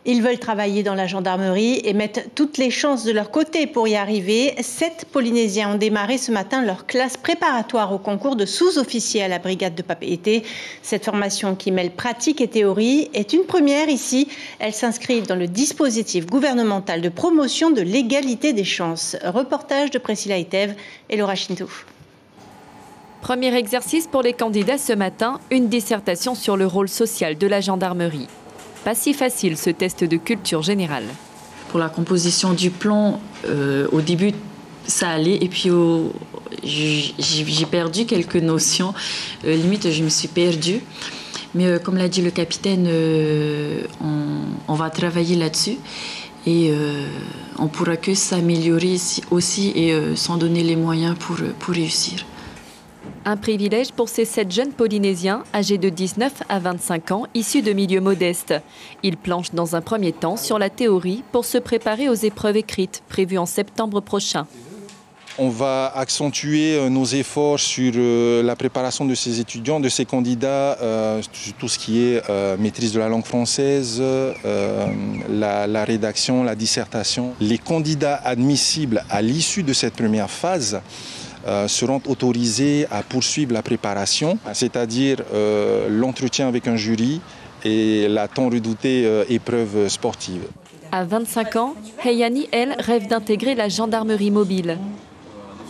Ils veulent travailler dans la gendarmerie et mettent toutes les chances de leur côté pour y arriver. 7 Polynésiens ont démarré ce matin leur classe préparatoire au concours de sous-officiers à la brigade de Papeete. Cette formation qui mêle pratique et théorie est une première ici. Elle s'inscrit dans le dispositif gouvernemental de promotion de l'égalité des chances. Reportage de Priscilla Itev et Laura Chintou. Premier exercice pour les candidats ce matin, une dissertation sur le rôle social de la gendarmerie. Pas si facile ce test de culture générale. Pour la composition du plan, au début ça allait et puis j'ai perdu quelques notions. Limite je me suis perdue. Mais comme l'a dit le capitaine, on va travailler là-dessus et on pourra que s'améliorer aussi et s'en donner les moyens pour réussir. Un privilège pour ces 7 jeunes Polynésiens âgés de 19 à 25 ans, issus de milieux modestes. Ils planchent dans un premier temps sur la théorie pour se préparer aux épreuves écrites, prévues en septembre prochain. On va accentuer nos efforts sur la préparation de ces étudiants, de ces candidats, sur tout ce qui est maîtrise de la langue française, la rédaction, la dissertation. Les candidats admissibles à l'issue de cette première phase seront autorisés à poursuivre la préparation, c'est-à-dire l'entretien avec un jury et la tant redoutée épreuve sportive. À 25 ans, Heyani, elle, rêve d'intégrer la gendarmerie mobile.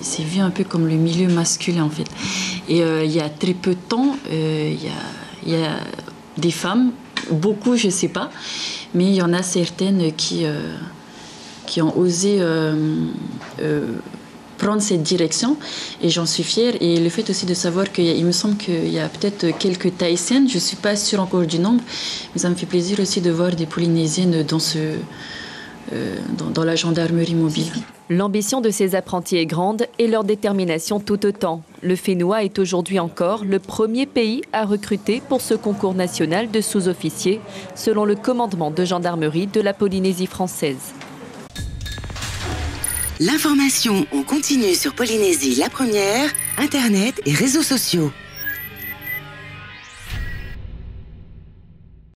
C'est vu un peu comme le milieu masculin en fait. Et il y a très peu de temps, il y a des femmes, beaucoup je ne sais pas, mais il y en a certaines qui ont osé prendre cette direction et j'en suis fière. Et le fait aussi de savoir qu'il me semble qu'il y a peut-être quelques Tahitiennes, je ne suis pas sûre encore du nombre, mais ça me fait plaisir aussi de voir des Polynésiennes dans la gendarmerie mobile. L'ambition de ces apprentis est grande et leur détermination tout autant. Le Fénois est aujourd'hui encore le premier pays à recruter pour ce concours national de sous-officiers, selon le commandement de gendarmerie de la Polynésie française. L'information en continu sur Polynésie la première, Internet et réseaux sociaux.